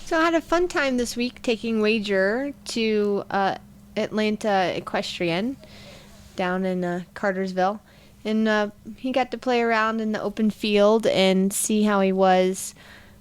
So I had a fun time this week taking Wager to Atlanta Equestrian down in Cartersville. And he got to play around in the open field and see how he was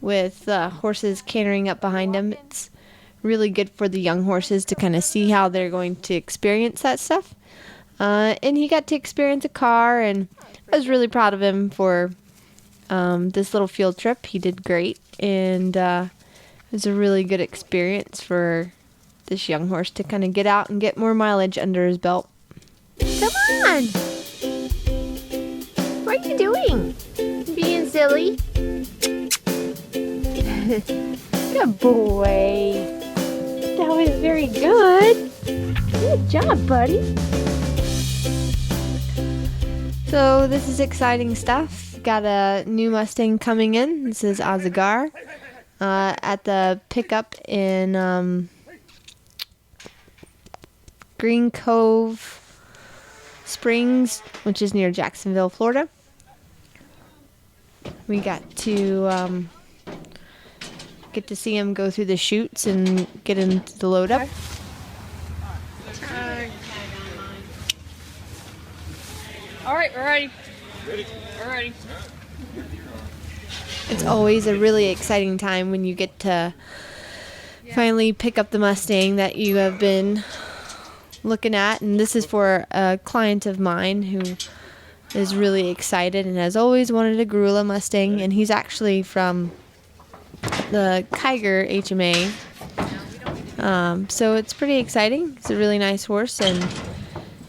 with horses cantering up behind him. It's really good for the young horses to kind of see how they're going to experience that stuff. And he got to experience a car, and I was really proud of him for this little field trip. He did great, and it was a really good experience for this young horse to kind of get out and get more mileage under his belt. Come on! What are you doing? Being silly? Good boy. That was very good. Good job, buddy. So this is exciting stuff. Got a new Mustang coming in. This is Azogar at the pickup in Green Cove Springs, which is near Jacksonville, Florida. We got to get to see him go through the chutes and get into the load up. All right, we're ready. We're ready. It's always a really exciting time when you get to finally pick up the Mustang that you have been looking at. And this is for a client of mine who is really excited and has always wanted a Gorilla Mustang. And he's actually from the Kiger HMA. So it's pretty exciting. It's a really nice horse, and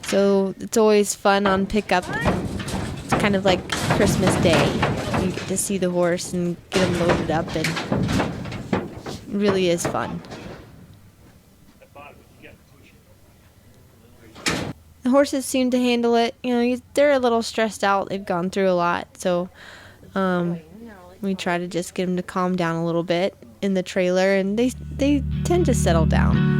so it's always fun on pickup. It's kind of like Christmas Day. You get to see the horse and get him loaded up, and it really is fun. The horses seem to handle it. You know, they're a little stressed out. They've gone through a lot, so we try to just get them to calm down a little bit in the trailer, and they tend to settle down.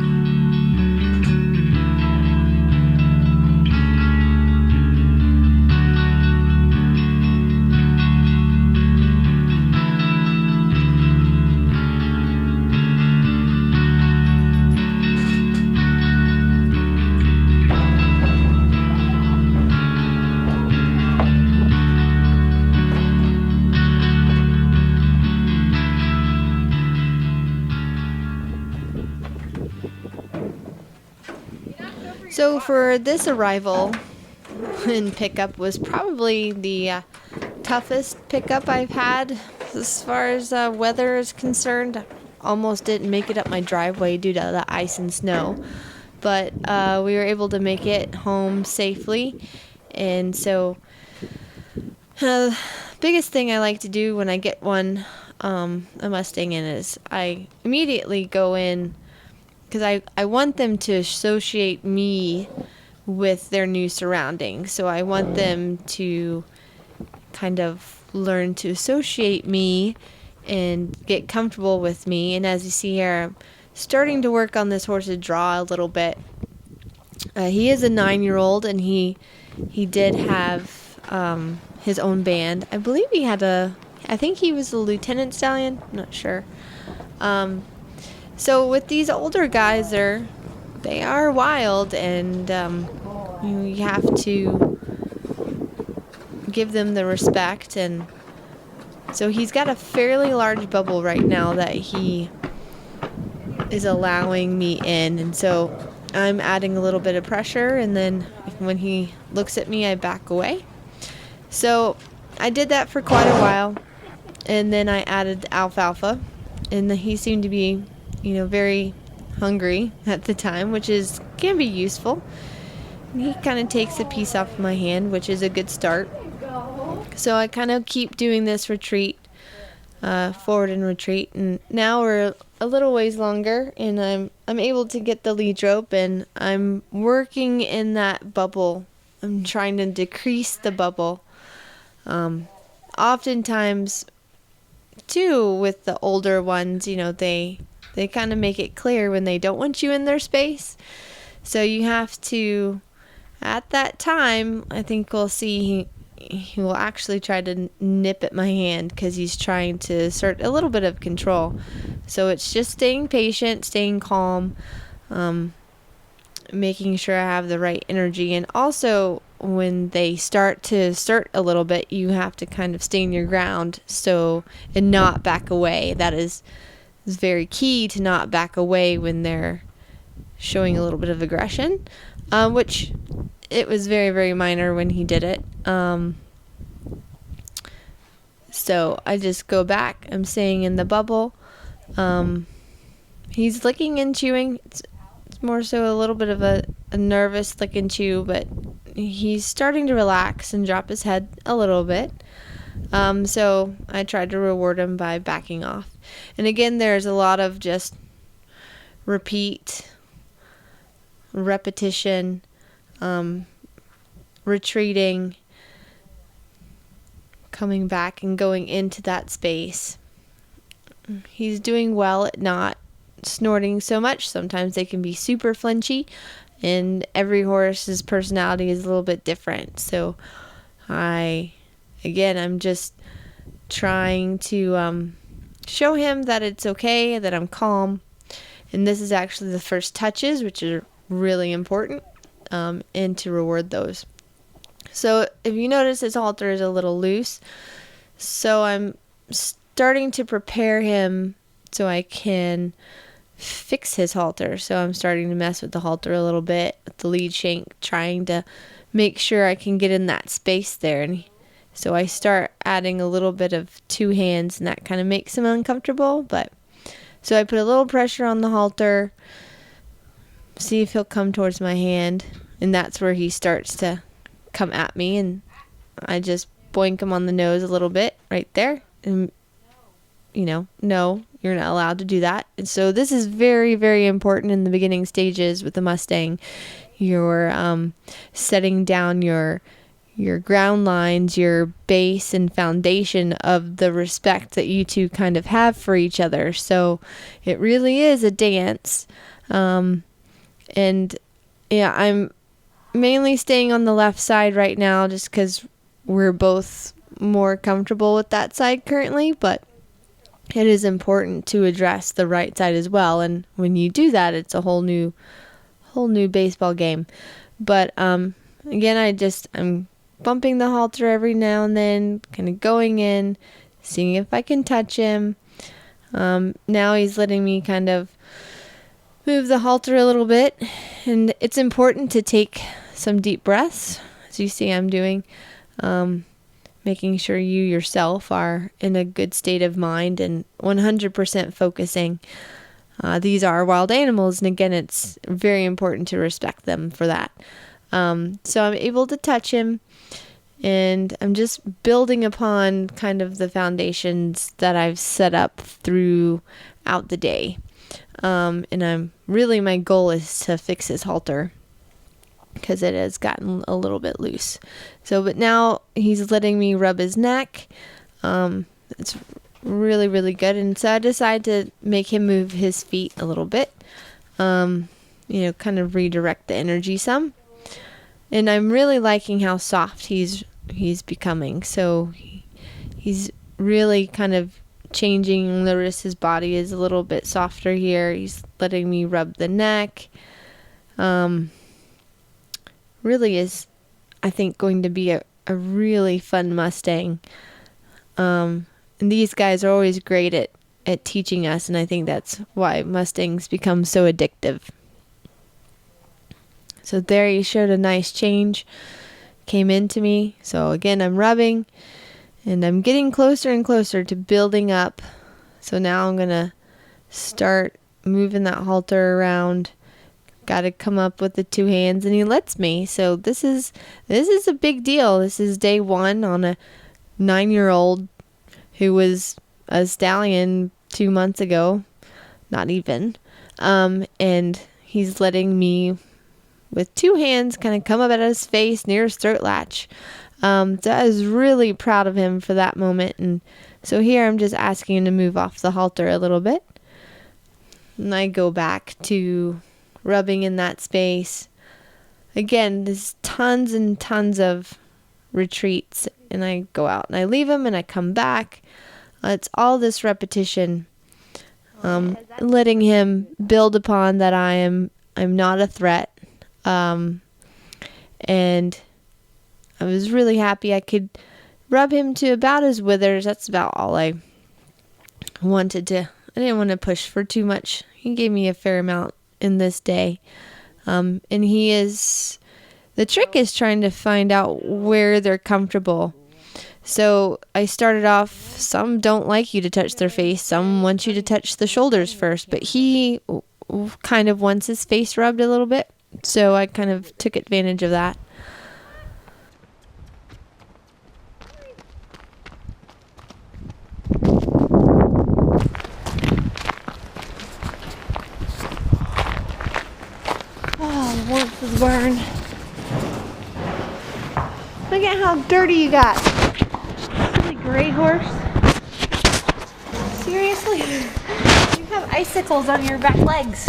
So for this arrival in pickup was probably the toughest pickup I've had as far as weather is concerned. Almost didn't make it up my driveway due to the ice and snow, but we were able to make it home safely. And so biggest thing I like to do when I get a Mustang in is I immediately go in, because I want them to associate me with their new surroundings. So I want them to kind of learn to associate me and get comfortable with me. And as you see here, I'm starting to work on this horse's draw a little bit. He is a 9-year-old, and he did have his own band. I believe I think he was a lieutenant stallion. I'm not sure. So with these older guys, they are wild, and you have to give them the respect. And so he's got a fairly large bubble right now that he is allowing me in, and so I'm adding a little bit of pressure, and then when he looks at me, I back away. So I did that for quite a while, and then I added alfalfa, and he seemed to be very hungry at the time, which can be useful. And he kind of takes a piece off my hand, which is a good start. So I kind of keep doing this retreat, forward and retreat, and now we're a little ways longer, and I'm able to get the lead rope, and I'm working in that bubble. I'm trying to decrease the bubble. Oftentimes, too, with the older ones, they kind of make it clear when they don't want you in their space. So you have to, at that time, I think we'll see he will actually try to nip at my hand because he's trying to assert a little bit of control. So it's just staying patient, staying calm, making sure I have the right energy. And also, when they start to assert a little bit, you have to kind of stand your ground and not back away. That is very key, to not back away when they're showing a little bit of aggression, which it was very, very minor when he did it. So I just go back. I'm staying in the bubble. He's licking and chewing. It's more so a little bit of a nervous lick and chew, but he's starting to relax and drop his head a little bit. So I tried to reward him by backing off. And again, there's a lot of just repetition, retreating, coming back and going into that space. He's doing well at not snorting so much. Sometimes they can be super flinchy, and every horse's personality is a little bit different. So I'm just trying to show him that it's okay, that I'm calm. And this is actually the first touches, which are really important, and to reward those. So if you notice, his halter is a little loose. So I'm starting to prepare him so I can fix his halter. So I'm starting to mess with the halter a little bit, with the lead shank, trying to make sure I can get in that space there. And so I start adding a little bit of two hands, and that kind of makes him uncomfortable. So I put a little pressure on the halter, see if he'll come towards my hand, and that's where he starts to come at me, and I just boink him on the nose a little bit right there, and no, you're not allowed to do that. And so this is very, very important in the beginning stages with the Mustang. You're setting down your ground lines, your base and foundation of the respect that you two kind of have for each other. So it really is a dance. And yeah, I'm mainly staying on the left side right now just because we're both more comfortable with that side currently, but it is important to address the right side as well. And when you do that, it's a whole new baseball game. But again, I'm bumping the halter every now and then, kind of going in, seeing if I can touch him. Now he's letting me kind of move the halter a little bit, and it's important to take some deep breaths, as you see I'm doing, making sure you yourself are in a good state of mind and 100% focusing. These are wild animals, and again, it's very important to respect them for that. So I'm able to touch him, and I'm just building upon kind of the foundations that I've set up throughout the day. And my goal is to fix his halter because it has gotten a little bit loose. But now he's letting me rub his neck. It's really, really good. And so I decided to make him move his feet a little bit, kind of redirect the energy some. And I'm really liking how soft he's becoming. So he's really kind of changing. Notice his body is a little bit softer here. He's letting me rub the neck. Really is, I think, going to be a really fun Mustang. And these guys are always great at teaching us, and I think that's why Mustangs become so addictive. So there he showed a nice change, came into me. So again, I'm rubbing, and I'm getting closer and closer to building up. So now I'm going to start moving that halter around. Got to come up with the two hands, and he lets me. So this is a big deal. This is day one on a 9-year-old who was a stallion 2 months ago, not even. And he's letting me, with two hands, kind of come up at his face near his throat latch. So I was really proud of him for that moment. And so here I'm just asking him to move off the halter a little bit. And I go back to rubbing in that space. Again, there's tons and tons of retreats, and I go out and I leave him and I come back. It's all this repetition, letting him build upon that I'm not a threat. And I was really happy I could rub him to about his withers. That's about all I wanted to. I didn't want to push for too much. He gave me a fair amount in this day. And the trick is trying to find out where they're comfortable. So I started off, some don't like you to touch their face. Some want you to touch the shoulders first. But he kind of wants his face rubbed a little bit. So I kind of took advantage of that. Oh, the warmth of the barn. Look at how dirty you got. Silly gray horse. Seriously? You have icicles on your back legs.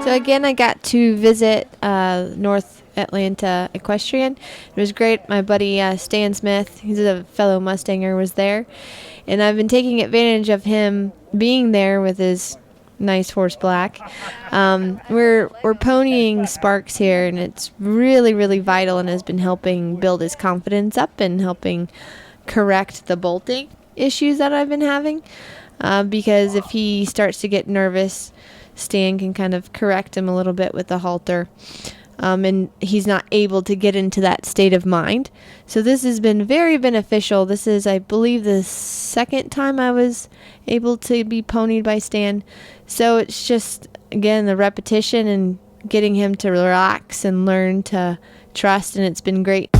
So again, I got to visit Noter Atlanta Equestrian. It was great. My buddy Stan Smith, he's a fellow Mustanger, was there. And I've been taking advantage of him being there with his nice horse Black. We're ponying Sparks here, and it's really, really vital and has been helping build his confidence up and helping correct the bolting issues that I've been having. Because if he starts to get nervous, Stan can kind of correct him a little bit with the halter. And he's not able to get into that state of mind. So this has been very beneficial. This is, I believe, the second time I was able to be ponied by Stan. So it's just, again, the repetition and getting him to relax and learn to trust, and it's been great.